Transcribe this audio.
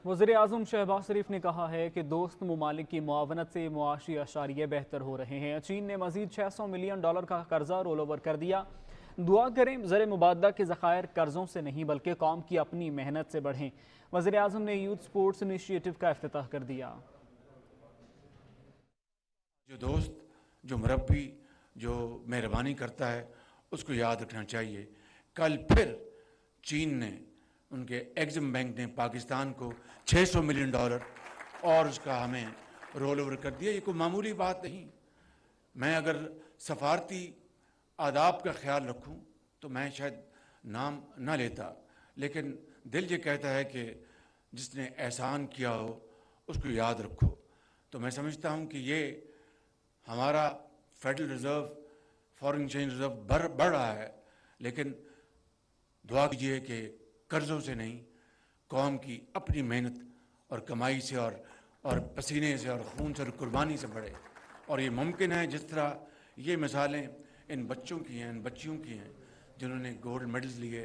वज़ीर-ए-आज़म शहबाज शरीफ ने कहा है कि दोस्त ममालिक की मुआवनत से मुआशी अशारिये बेहतर हो रहे हैं। चीन ने मज़ीद $600 मिलियन का कर्जा रोल ओवर कर दिया। दुआ करें ज़र मुबादला के ज़खायर कर्जों से नहीं बल्कि कौम की अपनी मेहनत से बढ़ें। वज़ीर-ए-आज़म ने यूथ स्पोर्ट्स इनिशिएटिव का इफ्तिताह कर दिया। जो दोस्त, जो मुरब्बी, जो मेहरबानी करता है उसको याद रखना चाहिए। कल फिर चीन ने, उनके एग्जिम बैंक ने पाकिस्तान को $600 मिलियन और उसका हमें रोल ओवर कर दिया। ये कोई मामूली बात नहीं। मैं अगर सफारती आदाब का ख्याल रखूं तो मैं शायद नाम ना लेता, लेकिन दिल ये कहता है कि जिसने एहसान किया हो उसको याद रखो। तो मैं समझता हूं कि ये हमारा federal reserve, foreign exchange reserve बढ़ रहा है, लेकिन दुआ कीजिए कि कर्ज़ों से नहीं, कौम की अपनी मेहनत और कमाई से और पसीने से और खून से और कुर्बानी से बढ़े। और ये मुमकिन है जिस तरह ये मिसालें इन बच्चों की हैं, इन बच्चियों की हैं जिन्होंने गोल्ड मेडल्स लिए।